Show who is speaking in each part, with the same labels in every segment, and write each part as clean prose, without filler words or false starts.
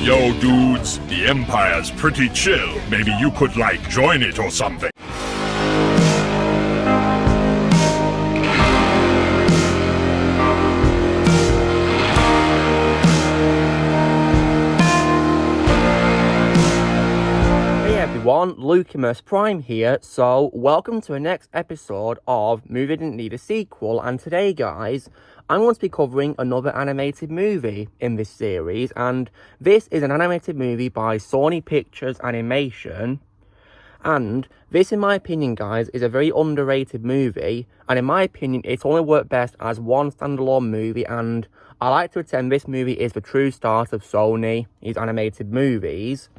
Speaker 1: Yo, dudes, the Empire's pretty chill. Maybe you could, join it or something.
Speaker 2: Hey everyone, Lucimus Prime here, so welcome to the next episode of Movie Didn't Need a Sequel, and today guys, I'm going to be covering another animated movie in this series, and this is an animated movie by Sony Pictures Animation, and this in my opinion guys is a very underrated movie, and in my opinion it's only worked best as one standalone movie, and I like to pretend this movie is the true start of Sony's animated movies.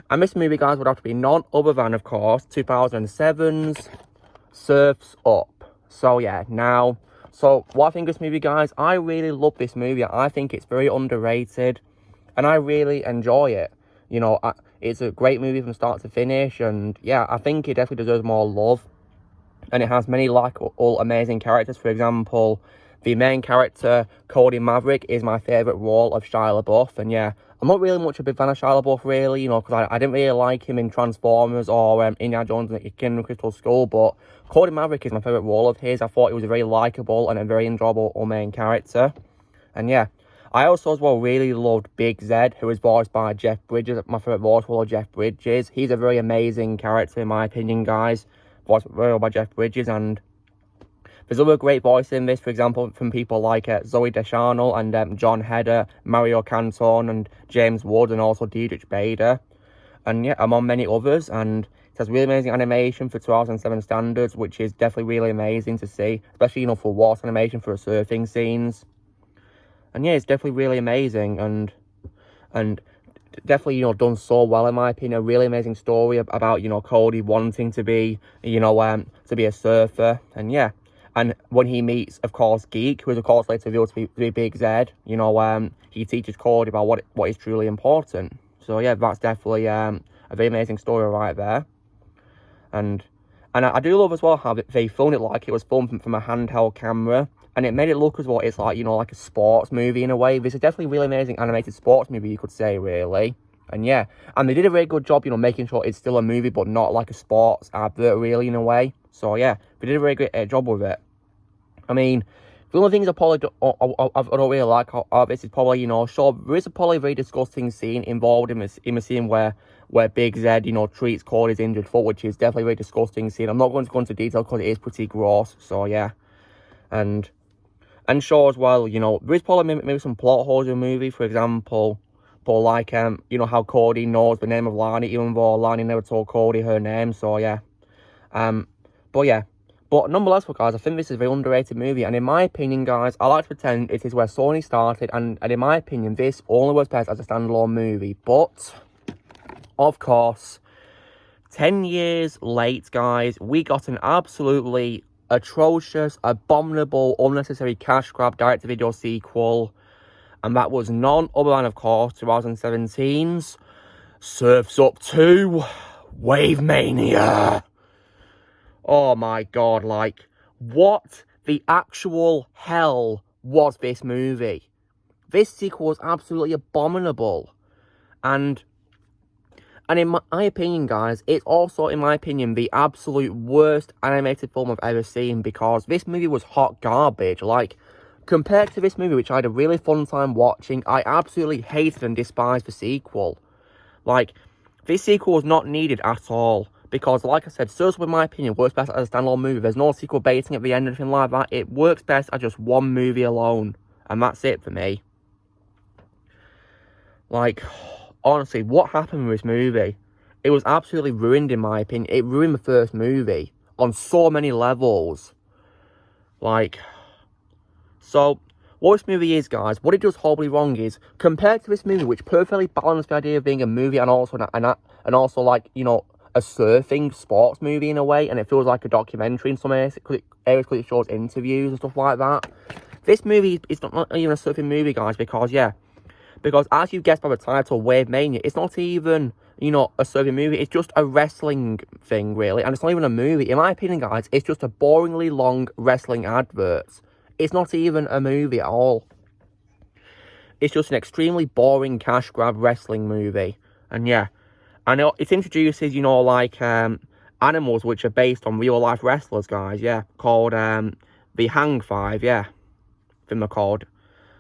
Speaker 2: And this movie, guys, would have to be none other than, of course, 2007's Surf's Up. So, yeah, so what I think of this movie, guys, I really love this movie. I think it's very underrated, and I really enjoy it. You know, it's a great movie from start to finish, and, yeah, I think it definitely deserves more love. And it has many, all amazing characters. For example, the main character, Cody Maverick, is my favourite role of Shia LaBeouf, and, yeah, I'm not really much a big fan of Shia LaBeouf, really, you know, because I didn't really like him in Transformers or Indiana Jones and the Kingdom of Crystal Skull, but Cody Maverick is my favourite role of his. I thought he was a very likeable and a very enjoyable main character. And yeah, I also as well really loved Big Zed, who was voiced by Jeff Bridges, my favourite voice role of Jeff Bridges. He's a very amazing character in my opinion, guys, voiced by Jeff Bridges, and there's other great voices in this, for example, from people like Zoe Deschanel and John Heder, Mario Canton and James Wood, and also Diedrich Bader. And yeah, among many others. And it has really amazing animation for 2007 standards, which is definitely really amazing to see, especially, you know, for water animation for surfing scenes. And yeah, it's definitely really amazing and definitely, you know, done so well in my opinion. A really amazing story about, you know, Cody wanting to be, you know, to be a surfer. And yeah. And when he meets, of course, Geek, who is, of course, later revealed to be Big Zed, you know, he teaches Cody about what is truly important. So, yeah, that's definitely a very amazing story right there. And I do love as well how they filmed it like it was filmed from a handheld camera. And it made it look as well, it's like, you know, like a sports movie in a way. This is definitely a really amazing animated sports movie, you could say, really. And yeah, and they did a very good job, you know, making sure it's still a movie, but not like a sports advert, really, in a way. So yeah, they did a very great job with it. I mean, the only things I don't really like of this is probably, you know, sure, there is probably a very disgusting scene involved in the scene where Big Zed, you know, treats Cody's injured foot, which is definitely a very disgusting scene. I'm not going to go into detail because it is pretty gross, so yeah. And sure as well, you know, there is probably maybe some plot holes in the movie, for example, but like, you know, how Cody knows the name of Lani, even though Lani never told Cody her name, so yeah. But yeah, but nonetheless, guys, I think this is a very underrated movie, and in my opinion, guys, I like to pretend it is where Sony started, and in my opinion, this only works best as a standalone movie, but, of course, 10 years late, guys, we got an absolutely atrocious, abominable, unnecessary cash grab direct-to-video sequel, and that was none other than, of course, 2017's Surf's Up 2, Wave Mania. Oh my god, like, what the actual hell was this movie? This sequel was absolutely abominable. And in my opinion, guys, it's also, in my opinion, the absolute worst animated film I've ever seen, because this movie was hot garbage. Like, compared to this movie, which I had a really fun time watching, I absolutely hated and despised the sequel. Like, this sequel was not needed at all. Because, like I said, Surf's Up, in my opinion, works best as a standalone movie. There's no sequel baiting at the end or anything like that. It works best as just one movie alone. And that's it for me. Like, honestly, what happened with this movie? It was absolutely ruined, in my opinion. It ruined the first movie on so many levels. Like, so what this movie is, guys, what it does horribly wrong is, compared to this movie, which perfectly balanced the idea of being a movie and also like, you know, a surfing sports movie in a way, and it feels like a documentary in some areas because it shows interviews and stuff like that. This movie is not even a surfing movie, guys, because as you guessed by the title, Wave Mania, it's not even, you know, a surfing movie. It's just a wrestling thing, really, and it's not even a movie. In my opinion, guys, it's just a boringly long wrestling advert. It's not even a movie at all. it's just an extremely boring cash grab wrestling movie. And yeah, and it introduces, you know, like, animals which are based on real life wrestlers, guys, yeah, called, the Hang Five, yeah, I think they're called.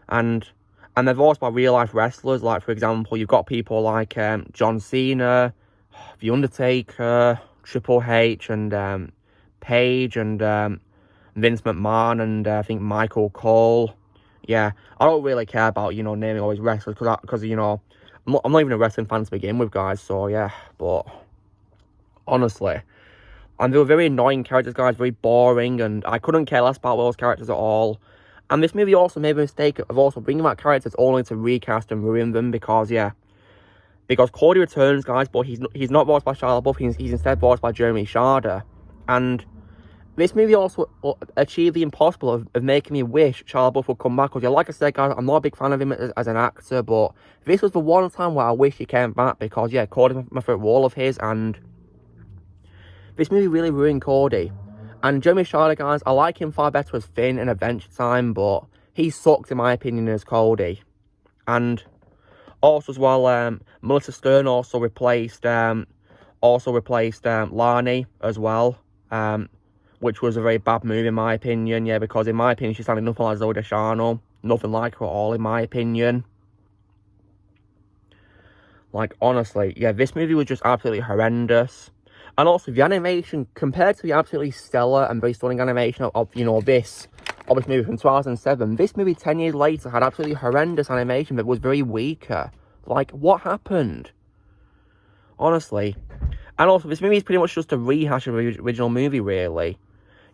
Speaker 2: And they're voiced by real life wrestlers, like, for example, you've got people like, John Cena, The Undertaker, Triple H, and, Paige, and, Vince McMahon, and I think Michael Cole. Yeah, I don't really care about, you know, naming all these wrestlers, because you know, I'm not even a wrestling fan to begin with, guys, so yeah, but honestly, and they were very annoying characters, guys, very boring, and I couldn't care less about those characters at all. And this movie also made a mistake of also bringing back characters only to recast and ruin them, because, yeah, because Cody returns, guys, but he's not voiced by Shia LaBeouf, he's instead voiced by Jeremy Shada, and this movie also achieved the impossible of making me wish Shia LaBeouf would come back. Because, yeah, like I said, guys, I'm not a big fan of him as an actor, but this was the one time where I wish he came back, because, yeah, Cody's my favourite role of his, and this movie really ruined Cody. And Jeremy Shada, guys, I like him far better as Finn in Adventure Time, but he sucks, in my opinion, as Cody. And also, as well, Melissa Stern also replaced Lani as well, which was a very bad move, in my opinion, yeah, because in my opinion, she sounded nothing like Zoe Deschanel. Nothing like her at all, in my opinion. Like, honestly, yeah, this movie was just absolutely horrendous. And also, the animation, compared to the absolutely stellar and very stunning animation of you know, this movie from 2007, this movie 10 years later had absolutely horrendous animation that was very weaker. Like, what happened? Honestly. And also, this movie is pretty much just a rehash of the original movie, really.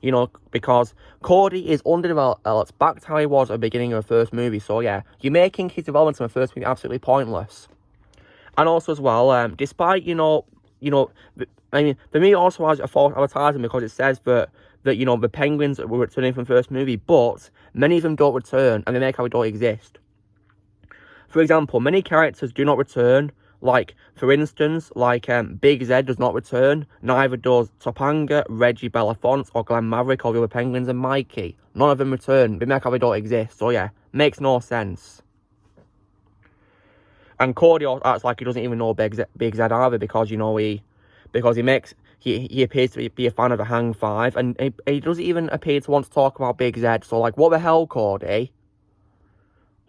Speaker 2: You know, because Cody is underdeveloped back to how he was at the beginning of the first movie. So, yeah, you're making his development in the first movie absolutely pointless. And also, as well, despite, you know, I mean, the movie also has a false advertising, because it says that, you know, the Penguins were returning from the first movie, but many of them don't return, and they make how they don't exist. For example, many characters do not return. Like, for instance, like, Big Zed does not return. Neither does Topanga, Reggie Belafonte, or Glenn Maverick, or the other Penguins, and Mikey. None of them return. They make how they don't exist. So, yeah, makes no sense. And Cody acts like he doesn't even know Big Zed either, because, you know, he appears to be a fan of the Hang Five, and he doesn't even appear to want to talk about Big Zed. So, like, what the hell, Cody?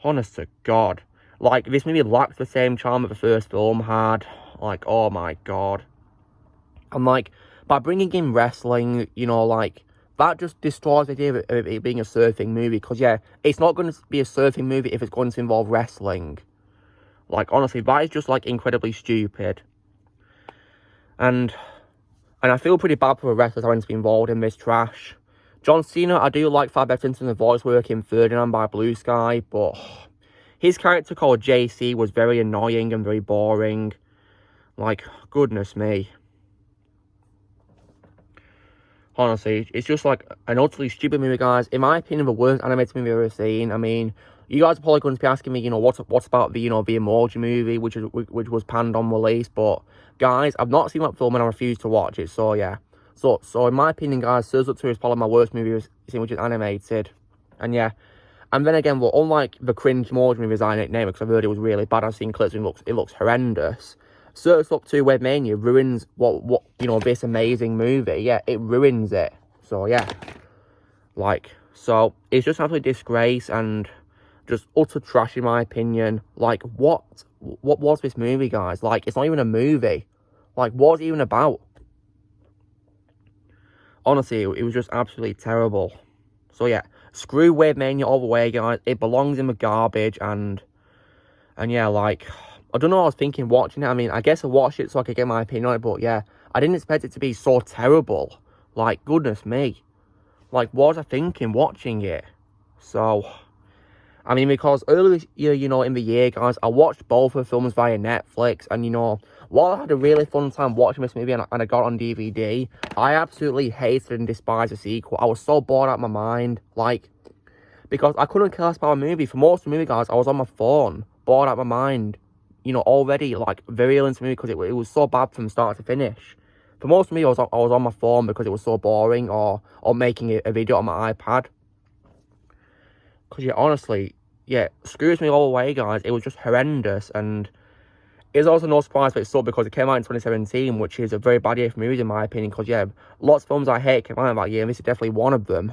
Speaker 2: Honest to God. Like, this movie lacks the same charm that the first film had. Like, oh my God. And, like, by bringing in wrestling, you know, like, that just destroys the idea of it being a surfing movie. Because, yeah, it's not going to be a surfing movie if it's going to involve wrestling. Like, honestly, that is just, like, incredibly stupid. And I feel pretty bad for the wrestlers having to be involved in this trash. John Cena, I do like far better than the voice work in Ferdinand by Blue Sky, but his character called JC was very annoying and very boring. Like, goodness me. Honestly, it's just like an utterly stupid movie, guys. In my opinion, the worst animated movie I've ever seen. I mean, you guys are probably going to be asking me, you know, what's about the, you know, the Emoji Movie, which was panned on release. But guys, I've not seen that film and I refuse to watch it. So yeah. So in my opinion, guys, Sizzler 2 is probably my worst movie I've seen, which is animated. And yeah. And then again, well, unlike the cringe Emoji Movie, as I nickname it, because I've heard it was really bad. I've seen clips and it looks horrendous. Surf's Up 2 Webmania ruins what you know, this amazing movie. Yeah, it ruins it. So yeah. Like, so it's just absolutely disgrace and just utter trash in my opinion. Like, what was this movie, guys? Like, it's not even a movie. Like, what's it even about? Honestly, it was just absolutely terrible. So yeah, screw Webmania all the way, guys. It belongs in the garbage, and yeah, like, I don't know what I was thinking watching it. I mean, I guess I watched it so I could get my opinion on it, but yeah, I didn't expect it to be so terrible. Like, goodness me. Like, what was I thinking watching it? So, I mean, because earlier this year, you know, in the year, guys, I watched both of the films via Netflix, and, you know, while I had a really fun time watching this movie and I got it on DVD, I absolutely hated and despised the sequel. I was so bored out of my mind, like, because I couldn't care less about a movie. For most of the movie, guys, I was on my phone, bored out of my mind, you know, already, like, very ill into the movie because it was so bad from start to finish. For most of me, I was on my phone because it was so boring, or making a video on my iPad. Because, yeah, honestly, yeah, screws me all the way, guys. It was just horrendous, and it's also no surprise that it's so because it came out in 2017, which is a very bad year for movies in my opinion, because yeah, lots of films I hate came out that year, and this is definitely one of them.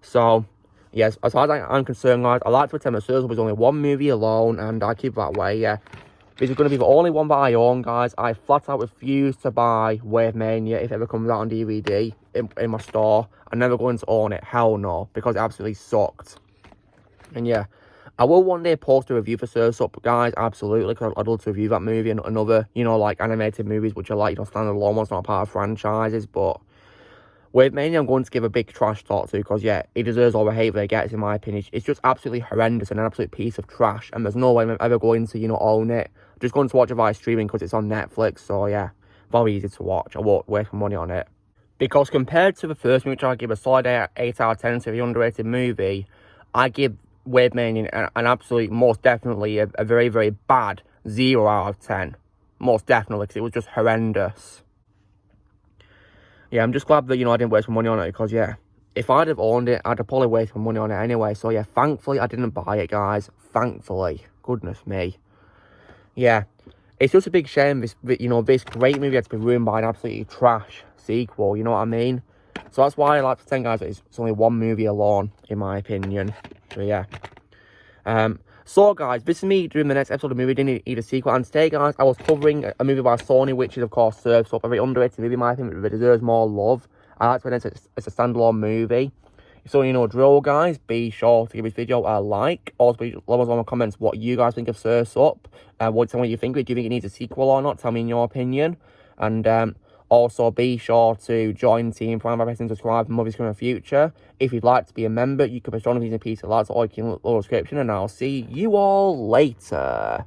Speaker 2: So, yes, as far as I'm concerned, guys, I like to pretend that Suicide was only one movie alone, and I keep it that way, yeah. This is going to be the only one that I own, guys. I flat out refuse to buy Wave Mania if it ever comes out on DVD in my store. I'm never going to own it, hell no, because it absolutely sucked. And yeah, I will one day post a review for Surf's Up, guys, absolutely, because I'd love to review that movie and other, you know, like, animated movies, which are, like, you know, standalone ones, not part of franchises, but Wave Mania I'm going to give a big trash talk to, because, yeah, it deserves all the hate that it gets, in my opinion. It's just absolutely horrendous and an absolute piece of trash, and there's no way I'm ever going to, you know, own it. I'm just going to watch it via streaming, because it's on Netflix, so, yeah, very easy to watch. I won't waste my money on it. Because compared to the first movie, which I give a solid 8 out of 10 to the underrated movie, I give Wave Mania an absolute, most definitely, a very, very bad 0 out of 10. Most definitely, because it was just horrendous. Yeah, I'm just glad that, you know, I didn't waste my money on it, because, yeah, if I'd have owned it, I'd have probably wasted my money on it anyway. So, yeah, thankfully, I didn't buy it, guys. Thankfully. Goodness me. Yeah, it's just a big shame, this great movie had to be ruined by an absolutely trash sequel, you know what I mean? So that's why I like to pretend, guys, that it's only one movie alone, in my opinion. So, yeah. So, guys, this is me doing the next episode of Movie Didn't Need a Sequel. And today, guys, I was covering a movie by Sony, which is, of course, Surf's Up. A very underrated movie, in my opinion, that deserves more love. I like to pretend it's a standalone movie. So, you know, drill, guys, be sure to give this video a like. Also, let us know in the comments what you guys think of Surf's Up. Tell me what you think of it. Do you think it needs a sequel or not? Tell me in your opinion. And, also, be sure to join Team Prime by pressing subscribe for movies coming in the future. If you'd like to be a member, you can press on a piece of likes or you can look in the description, and I'll see you all later.